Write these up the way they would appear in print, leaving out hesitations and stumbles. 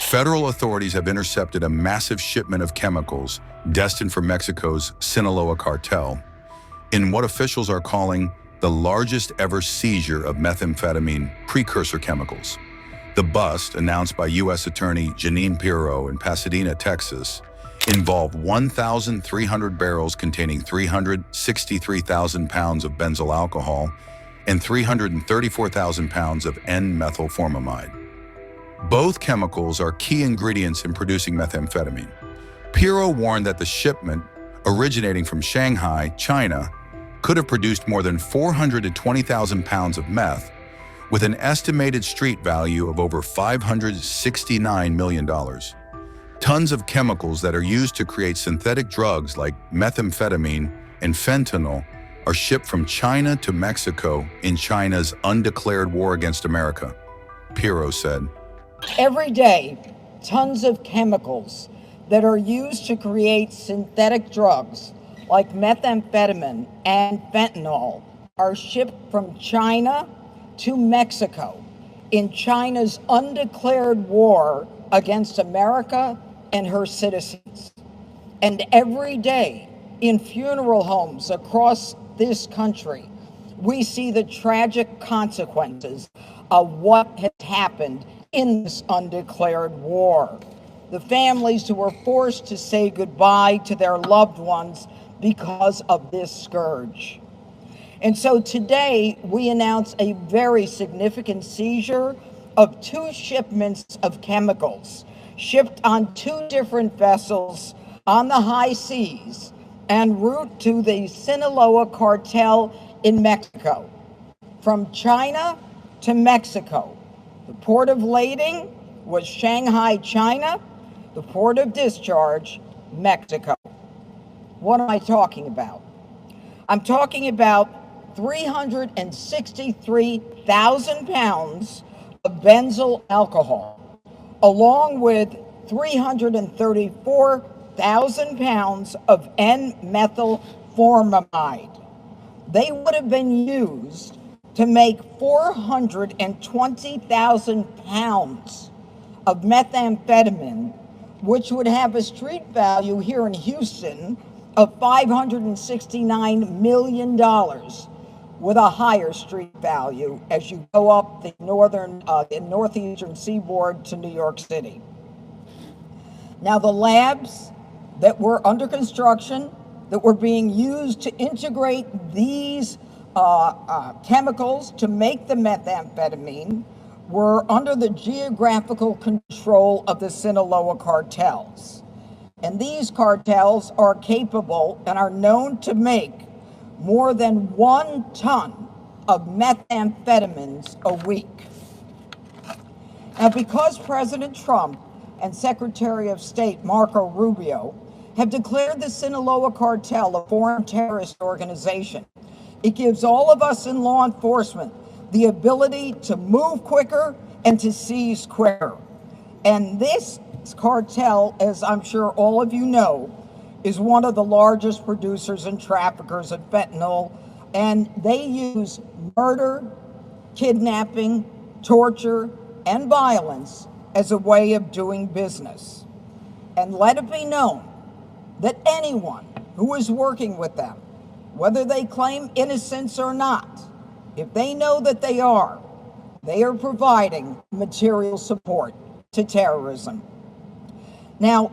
Federal authorities have intercepted a massive shipment of chemicals destined for Mexico's Sinaloa cartel in what officials are calling the largest ever seizure of methamphetamine precursor chemicals. The bust, announced by U.S. Attorney Jeanine Pirro in Pasadena, Texas, involved 1,300 barrels containing 363,000 pounds of benzyl alcohol and 334,000 pounds of N-methylformamide. Both chemicals are key ingredients in producing methamphetamine. Pirro warned that the shipment, originating from Shanghai, China, could have produced more than 420,000 pounds of meth, with an estimated street value of over $569 million. Tons of chemicals that are used to create synthetic drugs like methamphetamine and fentanyl are shipped from China to Mexico in China's undeclared war against America, Pirro said. Every day, tons of chemicals that are used to create synthetic drugs like methamphetamine and fentanyl are shipped from China to Mexico in China's undeclared war against America and her citizens. And every day in funeral homes across this country, we see the tragic consequences of what has happened in this undeclared war. The families who were forced to say goodbye to their loved ones because of this scourge. And so today we announce a very significant seizure of 2 shipments of chemicals shipped on 2 different vessels on the high seas en route to the Sinaloa cartel in Mexico. From China to Mexico. The port of lading was Shanghai, China. The port of discharge, Mexico. What am I talking about? I'm talking about 363,000 pounds of benzyl alcohol, along with 334,000 pounds of N-methylformamide. They would have been used to make 420,000 pounds of methamphetamine, which would have a street value here in Houston of $569 million, with a higher street value as you go up the northeastern seaboard to New York City. Now, the labs that were under construction, that were being used to integrate these chemicals to make the methamphetamine, were under the geographical control of the Sinaloa cartels. And these cartels are capable and are known to make more than 1 ton of methamphetamines a week. Now, because President Trump and Secretary of State Marco Rubio have declared the Sinaloa cartel a foreign terrorist organization, it gives all of us in law enforcement the ability to move quicker and to seize quicker. And this cartel, as I'm sure all of you know, is one of the largest producers and traffickers of fentanyl, and they use murder, kidnapping, torture, and violence as a way of doing business. And let it be known that anyone who is working with them, whether they claim innocence or not, if they know that they are providing material support to terrorism. Now,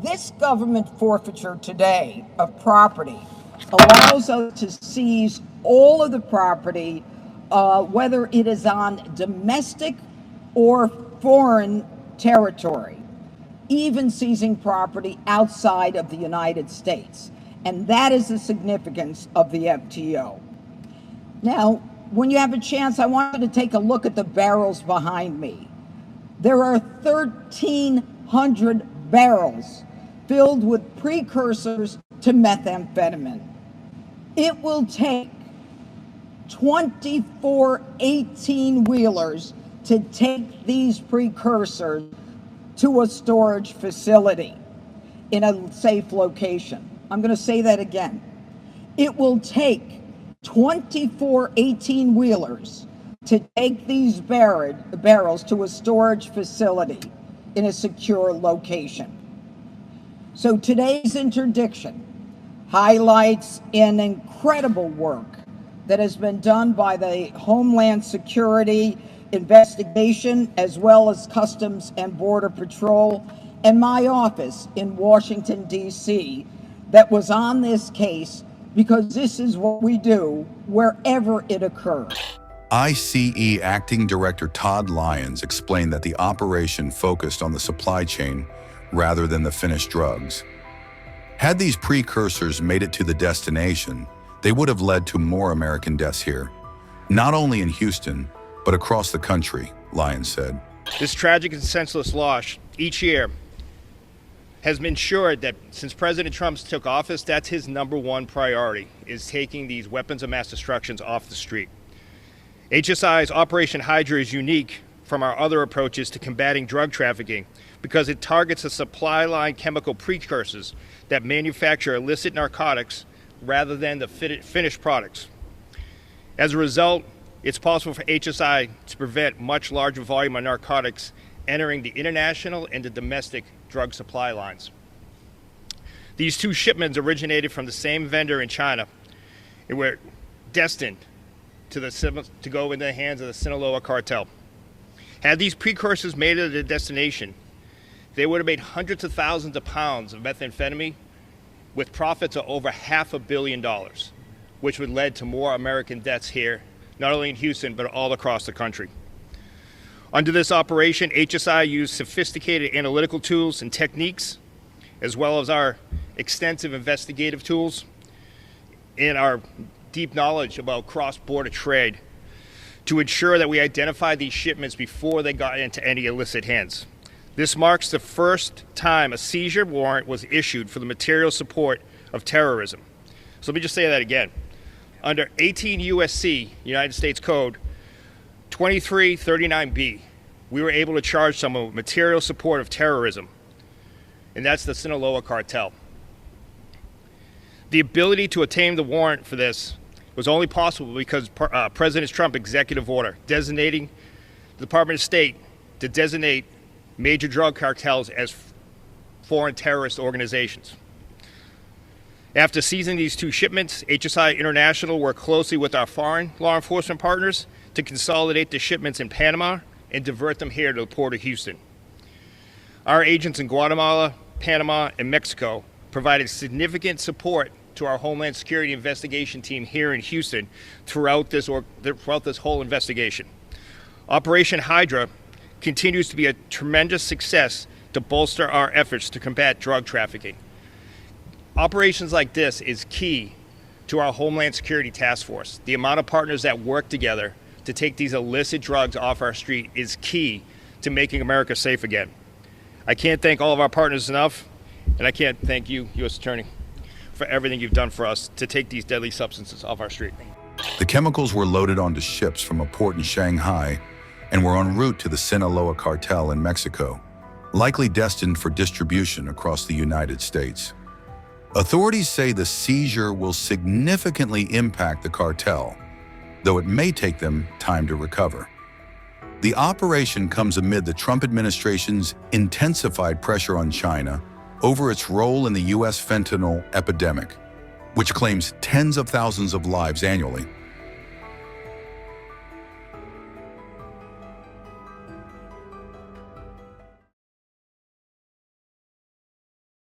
this government forfeiture today of property allows us to seize all of the property, whether it is on domestic or foreign territory, even seizing property outside of the United States. And that is the significance of the FTO. Now, when you have a chance, I want you to take a look at the barrels behind me. There are 1,300 barrels filled with precursors to methamphetamine. It will take 24 18-wheelers to take these precursors to a storage facility in a safe location. I'm going to say that again. It will take 24 18-wheelers to take these barrels to a storage facility in a secure location. So today's interdiction highlights an incredible work that has been done by the Homeland Security investigation, as well as Customs and Border Patrol, and my office in Washington, D.C., that was on this case, because this is what we do wherever it occurs. ICE Acting Director Todd Lyons explained that the operation focused on the supply chain rather than the finished drugs. Had these precursors made it to the destination, they would have led to more American deaths here, not only in Houston, but across the country, Lyons said. This tragic and senseless loss each year has ensured that since President Trump took office, that's his #1 priority, is taking these weapons of mass destruction off the street. HSI's Operation Hydra is unique from our other approaches to combating drug trafficking because it targets the supply line chemical precursors that manufacture illicit narcotics rather than the finished products. As a result, it's possible for HSI to prevent much larger volume of narcotics entering the international and the domestic drug supply lines. These two shipments originated from the same vendor in China and were destined to go into the hands of the Sinaloa Cartel. Had these precursors made it to the destination, they would have made hundreds of thousands of pounds of methamphetamine with profits of over $500 million, which would lead to more American deaths here, not only in Houston, but all across the country. Under this operation, HSI used sophisticated analytical tools and techniques, as well as our extensive investigative tools and our deep knowledge about cross-border trade to ensure that we identify these shipments before they got into any illicit hands. This marks the first time a seizure warrant was issued for the material support of terrorism. So let me just say that again. Under 18 U.S.C., United States Code 2339B, we were able to charge someone with material support of terrorism, and that's the Sinaloa Cartel. The ability to obtain the warrant for this was only possible because President Trump's executive order designating the Department of State to designate major drug cartels as foreign terrorist organizations. After seizing these two shipments, HSI International worked closely with our foreign law enforcement partners to consolidate the shipments in Panama and divert them here to the port of Houston. Our agents in Guatemala, Panama, and Mexico provided significant support to our Homeland Security investigation team here in Houston throughout this whole investigation. Operation Hydra continues to be a tremendous success to bolster our efforts to combat drug trafficking. Operations like this is key to our Homeland Security Task Force. The amount of partners that work together to take these illicit drugs off our street is key to making America safe again. I can't thank all of our partners enough, and I can't thank you, U.S. Attorney, for everything you've done for us to take these deadly substances off our street. The chemicals were loaded onto ships from a port in Shanghai and were en route to the Sinaloa Cartel in Mexico, likely destined for distribution across the United States. Authorities say the seizure will significantly impact the cartel, though it may take them time to recover. The operation comes amid the Trump administration's intensified pressure on China over its role in the U.S. fentanyl epidemic, which claims tens of thousands of lives annually.